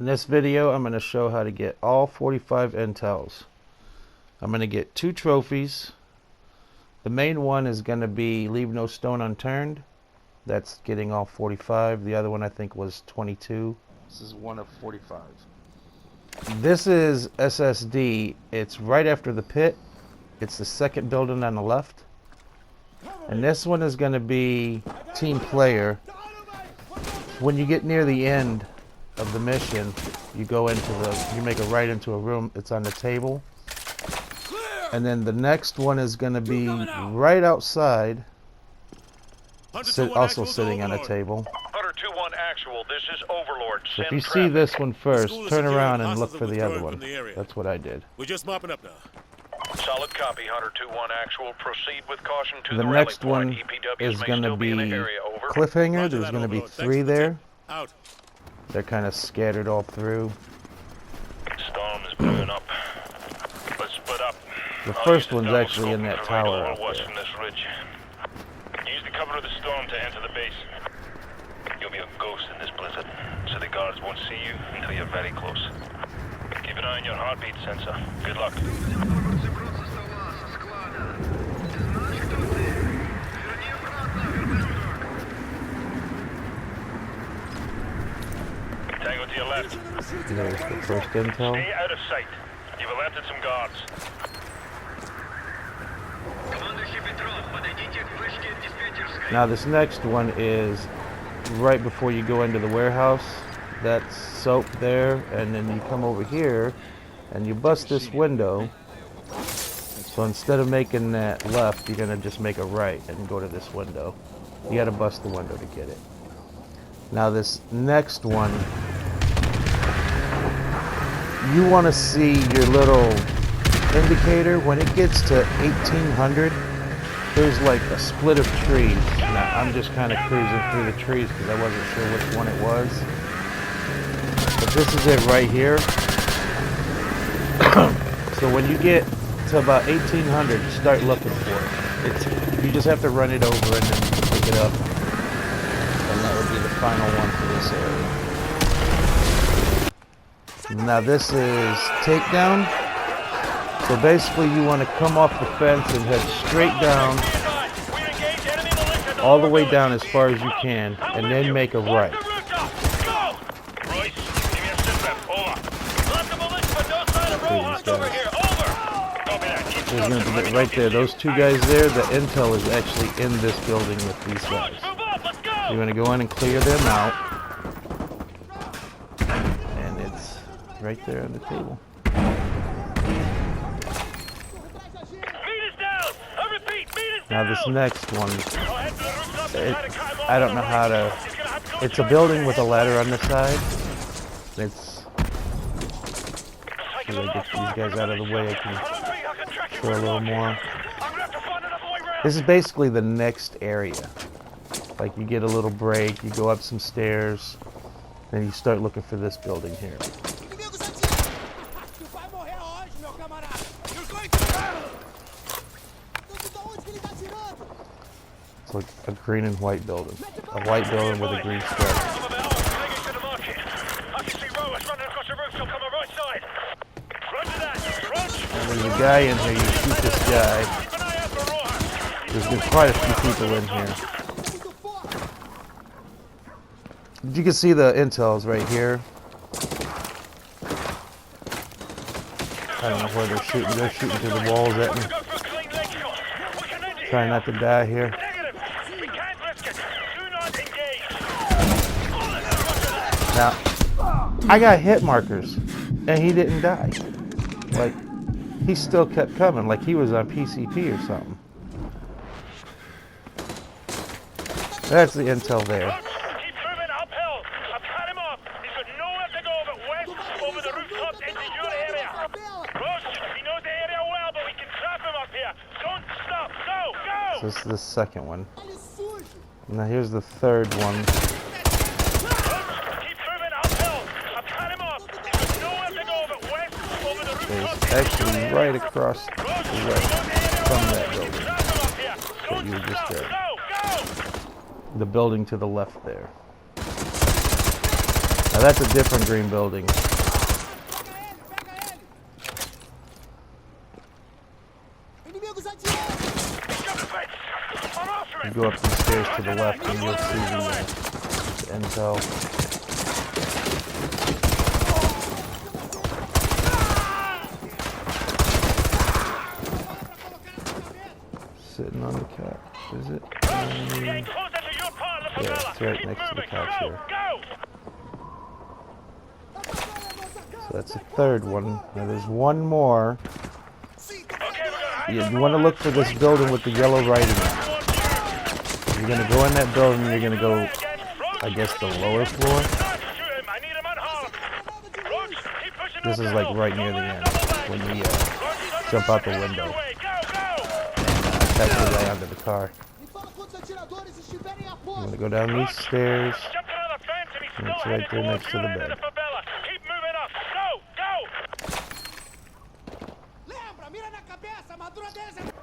In this video, I'm going to show how to get all 45 intels. I'm going to get 2 trophies. The main one is going to be Leave No Stone Unturned. That's getting all 45. The other one I think was 22. This is one of 45. This is SSD. It's right after the pit. It's the second building on the left. And this one is going to be Team Player. When you get near the end of the mission, you make a right into a room. It's on the table. And then the next one is going to be right outside, also sitting on a table. Actual, this is Overlord. So if you see this one first, turn around and look for the other one. That's what I did. We're just mopping up now. Solid copy, Hunter 2-1 actual. Proceed with caution to the next one is going to be Cliffhanger. There's going to be 3 there. Out. They're kind of scattered all through. Storm is blowing up. Let's split up. The first one's actually in that tower out there. From this ridge. Use the cover of the storm to enter the base. You'll be a ghost in this blizzard, so the guards won't see you until you're very close. Keep an eye on your heartbeat sensor. Good luck. Tango to your left. There's the first intel. Stay out of sight. You've alerted some guards. Now this next one is right before you go into the warehouse. That's soap there, and then you come over here and you bust this window. So instead of making that left, you're gonna just make a right and go to this window. You gotta bust the window to get it. Now this next one, you want to see your little indicator. When it gets to 1800, there's like a split of trees. Now I'm just kind of cruising through the trees because I wasn't sure which one it was. But this is it right here. So when you get to about 1800, start looking for it. You just have to run it over and then pick it up. And that would be the final one for this area. Now this is takedown. So basically you want to come off the fence and head straight down, all the way down as far as you can, and then make a right. There's going to be right there, those 2 guys there, the intel is actually in this building with these guys. You're going to go in and clear them out. And it's right there on the table. Now this next one, I don't know how to, it's a building with a ladder on the side. It's, as I get these guys out of the way, I can show a little more. This is basically the next area. Like you get a little break, you go up some stairs, then you start looking for this building here. It's like a green and white building. A white building with a green stripe. And there's a guy in here, you shoot this guy. There's quite a few people in here. You can see the intels right here. I don't know where they're shooting. They're shooting through the walls at me. Trying not to die here. Now, I got hit markers, and he didn't die. Like, he still kept coming, like he was on PCP or something. That's the intel there. Keep moving uphill. I've cut him off. He's got nowhere to go but west over the rooftops into your area. Ross, he knows the area well, but we can trap him up here. Don't stop. Go, go! So this is the second one. Now here's the third one. Keep moving uphill. I've cut him off. He's got nowhere to go but west over the rooftops. It's actually right across the west from that building that you were just there. The building to the left there. Now that's a different green building. You go up the stairs to the left and you'll see the intel. Sitting on the couch, is it? Yeah, it's right next to the couch here. So that's the third one. Now there's one more. You want to look for this building with the yellow writing on it. You're going to go in that building, you're going to go, I guess, the lower floor. This is like right near the end, when you jump out the window. Attack your way onto the car. I'm going to go down these stairs, and it's right there next to the bed.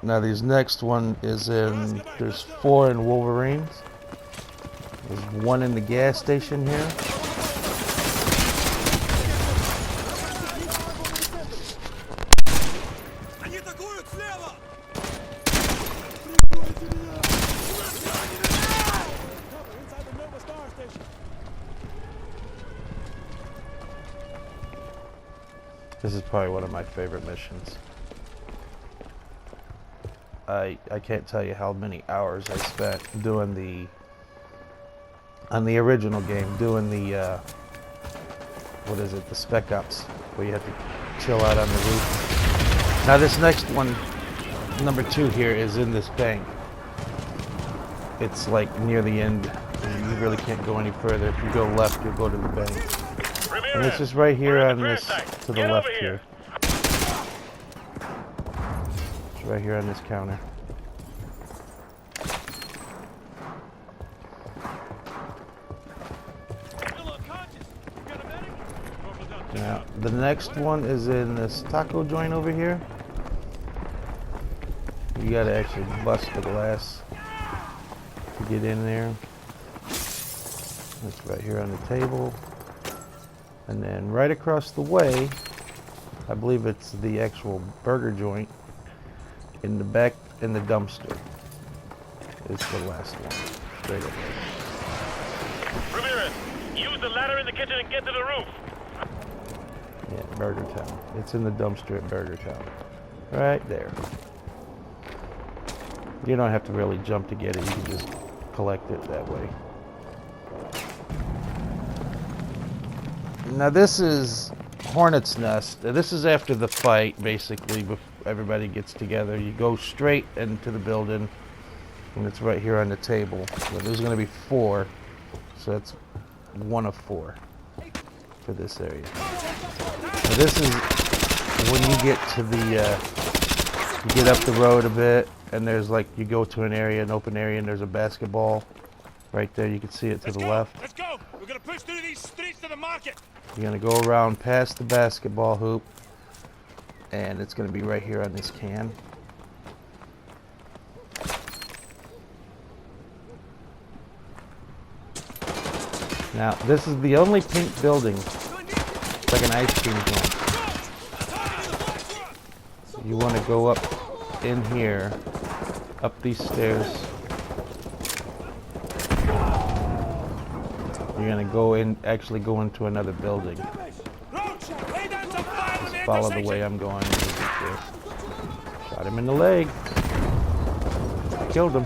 Now these next one is in, there's 4 in Wolverines. There's 1 in the gas station here. This is probably one of my favorite missions. I can't tell you how many hours I spent doing on the original game, doing the, what is it, the Spec Ops, where you have to chill out on the roof. Now this next one, number 2 here, is in this bank. It's like near the end, and you really can't go any further. If you go left, you'll go to the bank. And this is right here on this, to the left here. It's right here on this counter. Now, the next one is in this taco joint over here. You gotta actually bust the glass to get in there. That's right here on the table. And then right across the way, I believe it's the actual burger joint, in the back in the dumpster is the last one. Straight up there. Ramirez, use the ladder in the kitchen and get to the roof. Yeah, Burger Town. It's in the dumpster at Burger Town. Right there. You don't have to really jump to get it, you can just collect it that way. Now this is Hornet's Nest. This is after the fight, basically, before everybody gets together. You go straight into the building, and it's right here on the table. But there's going to be 4, so that's 1 of 4 for this area. Now this is when you get to the, you get up the road a bit, and there's like, you go to an area, an open area, and there's a basketball right there. You can see it to the left. Let's go. We're going to push through these streets to the market. You're going to go around past the basketball hoop, and it's going to be right here on this can. Now, this is the only pink building. It's like an ice cream cone. You want to go up in here, up these stairs. You're going to go in, actually go into another building. Just follow the way I'm going. Shot him in the leg. Killed him.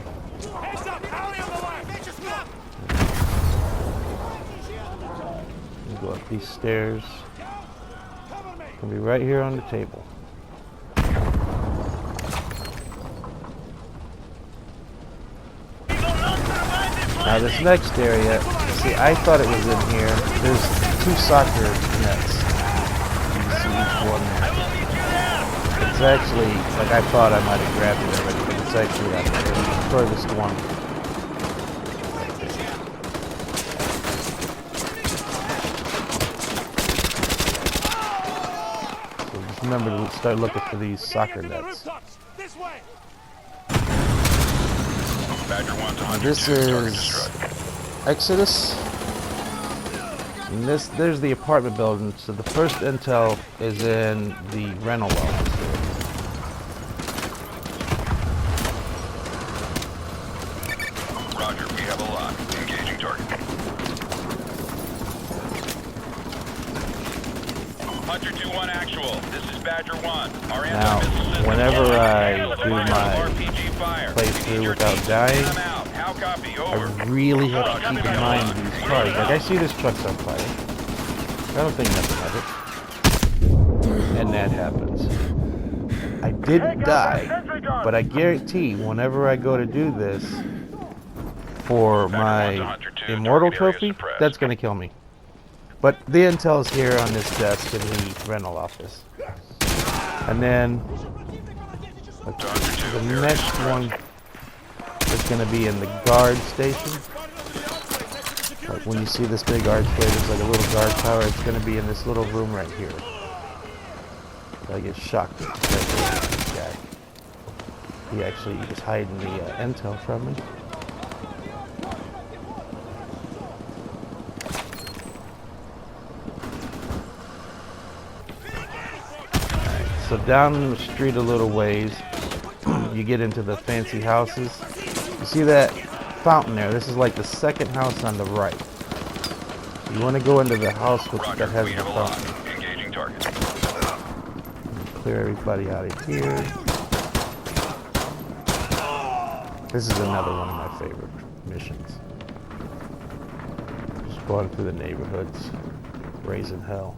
You go up these stairs. It's going to be right here on the table. Now this next area, see, I thought it was in here. There's 2 soccer nets. You can see each one there. It's actually, like I thought I might have grabbed it already, but it's actually out there. The furthest one. So just remember to start looking for these soccer nets. This is Exodus. And there's the apartment building. So the first intel is in the rental office. Roger, we have a lock. Engaging target. Hunter 2-1 actual. This is Badger 1. Our Now, whenever I do my playthrough without dying, I really have to keep in mind these cars. Like, I see this truck's on fire. I don't think nothing of it. And that happens. I didn't die, but I guarantee whenever I go to do this for my Immortal trophy, that's going to kill me. But the intel's here on this desk in the rental office. And then the next one is going to be in the guard station. Like when you see this big archway, there's like a little guard tower. It's going to be in this little room right here. I get shocked at this guy. He actually was hiding the intel from me. So down the street a little ways, you get into the fancy houses. You see that fountain there? This is like the second house on the right. You want to go into the house that has the fountain. Engaging target. Clear everybody out of here. This is another one of my favorite missions. Just going through the neighborhoods, raising hell.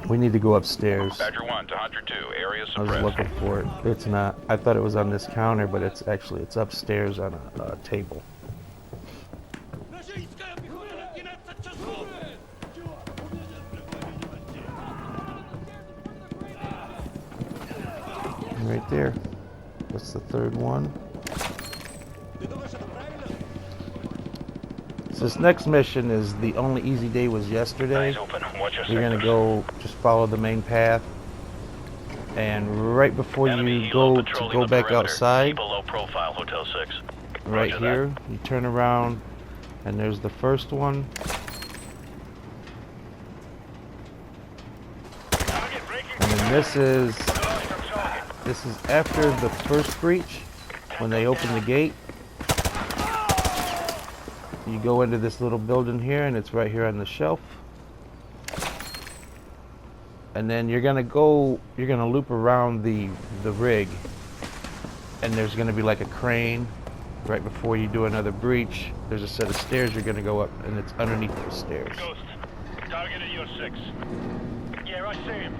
We need to go upstairs. Badger 1 to Hunter 2. Area I was suppressed. looking for it. It's not. I thought it was on this counter, but it's upstairs on a table. Right there. That's the third one. So this next mission is the only easy day was yesterday. Eyes open. Watch your You're gonna sectors. go just follow the main path, and right before Enemy you helo go patrolling to go the back perimeter. outside, Keep a low profile, Hotel 6. right Roger here, you turn around, and there's the first one. And then this is after the first breach, when they open the gate. You go into this little building here, and it's right here on the shelf. And then you're gonna loop around the rig, and there's gonna be like a crane right before you do another breach. There's a set of stairs you're gonna go up, and it's underneath those stairs. Ghost, target at your 6. Yeah, I see him.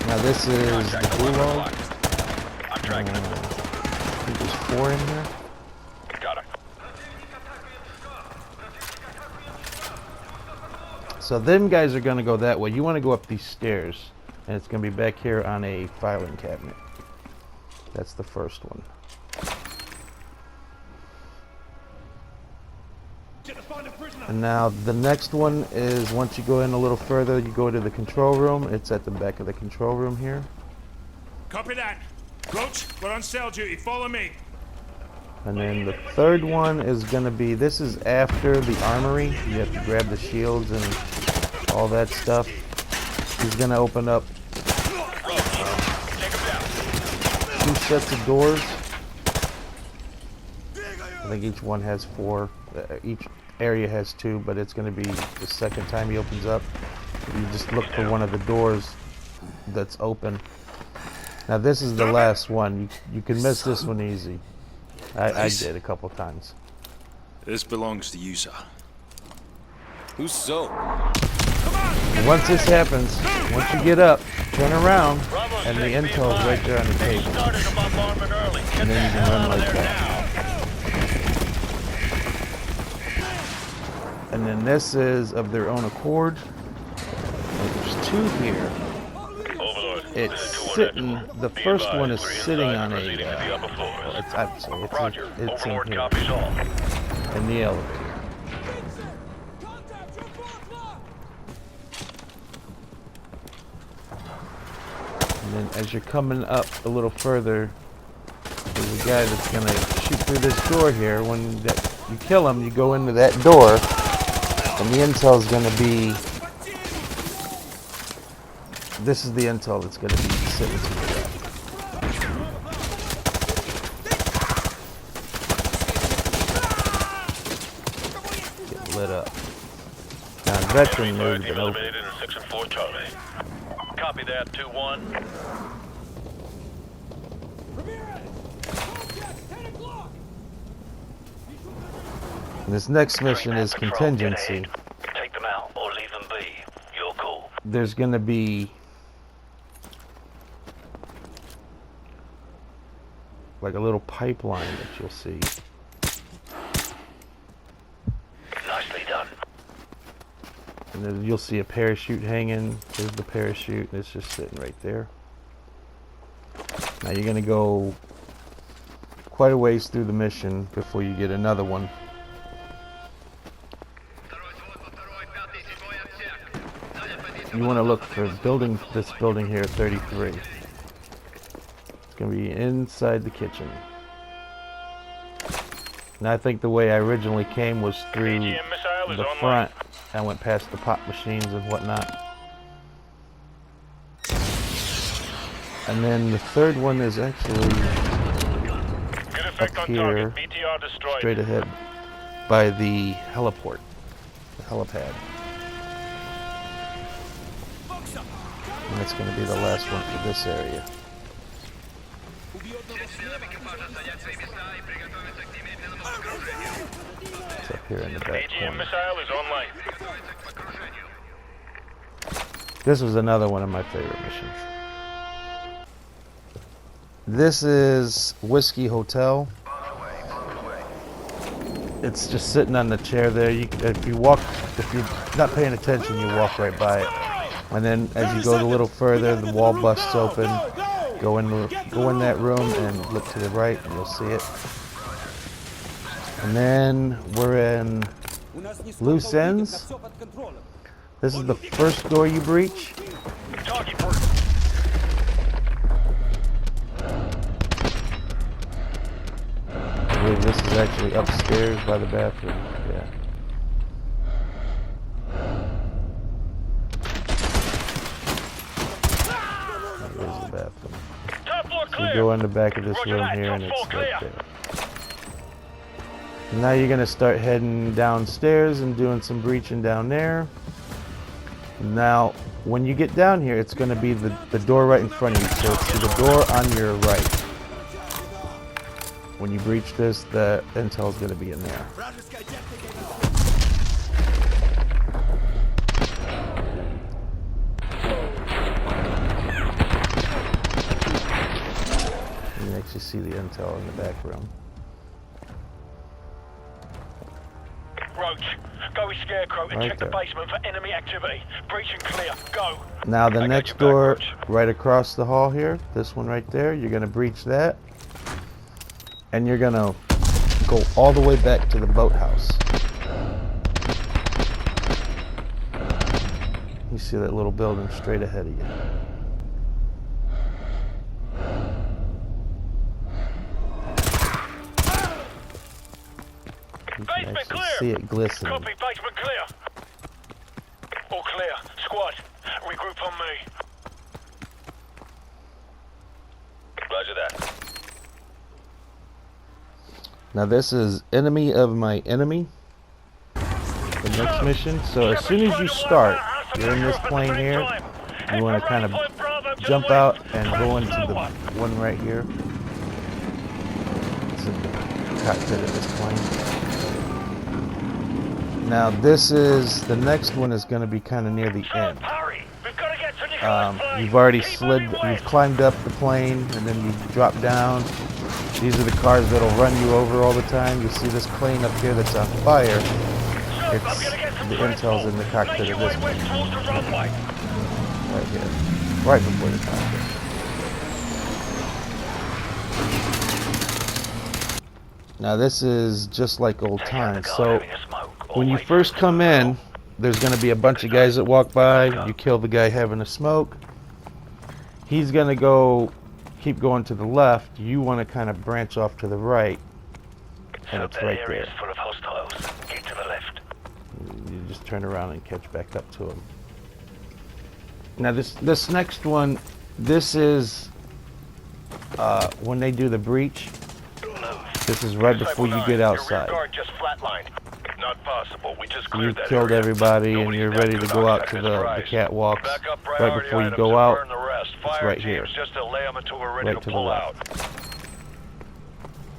Now this is the gulag. I'm tracking him. I think there's 4 in here. Got him. So them guys are gonna go that way. You want to go up these stairs, and it's gonna be back here on a filing cabinet. That's the first one. And now the next one is, once you go in a little further, you go to the control room. It's at the back of the control room here. Copy that. Roach, we're on cell duty. Follow me. And then the third one is gonna be, this is after the armory. You have to grab the shields and all that stuff. He's gonna open up 2 sets of doors. I think each one has 4. Each area has 2, but it's gonna be the second time he opens up. You just look for one of the doors that's open. Now this is the last one. You can miss this one easy. I did a couple times. This belongs to you, sir. Who's so? And once this happens, once you get up, turn around, and the intel is right there on the table. And then you can run like that. And then this is of their own accord. And there's 2 here. It's sitting. The first one is sitting on a. It's in here in the elevator. And then as you're coming up a little further, there's a guy that's gonna shoot through this door here. When that you kill him, you go into that door, and the intel is going to be, this is the intel that's going to be sitting to the left. Get lit up. Now, veteran mode has been open. Eliminated in Section 4 Charlie. Copy that, 2-1. This next mission is contingency. Take them out or leave them be. You're cool. There's going to be like a little pipeline that you'll see. Nicely done. And then you'll see a parachute hanging. There's the parachute. It's just sitting right there. Now you're going to go quite a ways through the mission before you get another one. You want to look for this building here at 33. It's going to be inside the kitchen. And I think the way I originally came was through the front. I went past the pop machines and whatnot. And then the third one is actually up here, straight ahead by the heliport, the helipad. And that's going to be the last one for this area. It's up here in the back corner. missile is online. This was another one of my favorite missions. This is Whiskey Hotel. It's just sitting on the chair there. If you're not paying attention, you walk right by it. And then as you go a little further, the wall busts open. Go in that room and look to the right, and you'll see it. And then we're in Loose Ends. This is the first door you breach. I believe this is actually upstairs by the bathroom. Yeah. There's the bathroom. So you go in the back of this room here and it's right there. And now you're going to start heading downstairs and doing some breaching down there. Now, when you get down here, it's going to be the door right in front of you. So it's the door on your right. When you breach this, the intel is going to be in there. You can actually see the intel in the back room. Roach, go with Scarecrow and Right check there. the basement for enemy activity. Breach and clear. Go. Now the I got next your back, door Roach. right across the hall here, this one right there, you're going to breach that. And you're going to go all the way back to the boathouse. You see that little building straight ahead of you. You can Basement actually clear. see it glistening. Copy, basement clear. All clear. Squad, regroup on me. Roger that. Now this is Enemy of My Enemy, the next mission. So as soon as you start, you're in this plane here, you want to kind of jump out and go into the one right here. It's in the cockpit of this plane. Now this is, the next one is going to be kind of near the end. You've already you've climbed up the plane and then you drop down. These are the cars that'll run you over all the time. You see this plane up here that's on fire. It's the intel's in the cockpit of this one. Right here. Right before the cockpit. Now this is just like old times. So when you first come in, there's going to be a bunch of guys that walk by. You kill the guy having a smoke. He's going to keep going to the left. You want to kind of branch off to the right and it's right there. Full of hostiles. Get to the left. You just turn around and catch back up to them. Now this next one, this is when they do the breach. This is right before you get outside. Your rear guard just flatlined. Not possible. We just You've cleared that killed area. everybody and Nobody's you're got ready to good go out option to at this the price. catwalks. Backup Right priority before you items go and out, burn the rest. it's Fire right teams here. just to lay them until we're ready Right to to the pull left. out.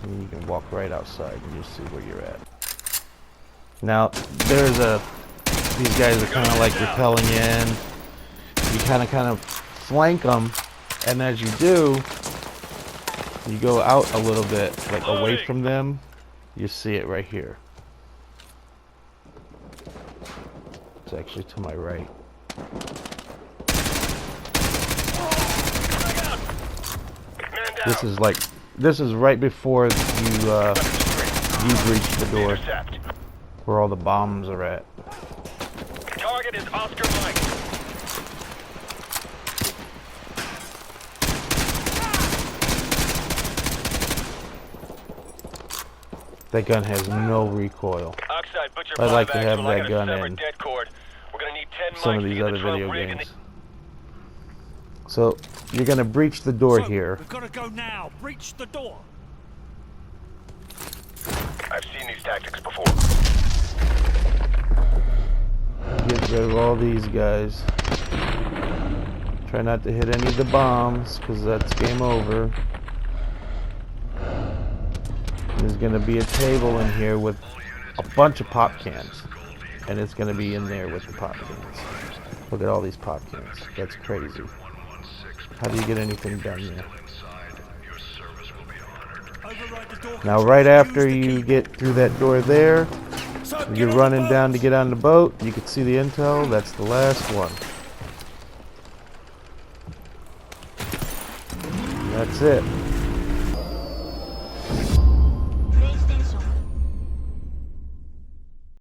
And you can walk right outside and you'll see where you're at. Now, there's these guys are kind of like repelling in. You kind of flank them, and as you do, you go out a little bit, like away from them. You see it right here. It's actually to my right. This is right before you breach the door, where all the bombs are at. Target is Oscar Mike. That gun has no recoil. Oxide, Butcher I'd like to 5 have actual. I that got a gun severed in dead cord. We're gonna need 10 some mics of to these get the other truck video rigged and games. So you're gonna breach the door here. We've got to go now. Breach the door. I've seen these tactics before. Get rid of all these guys. Try not to hit any of the bombs, because that's game over. There's going to be a table in here with a bunch of pop cans. And it's going to be in there with the pop cans. Look at all these pop cans. That's crazy. How do you get anything done there? Now right after you get through that door there, you're running down to get on the boat. You can see the intel. That's the last one. That's it.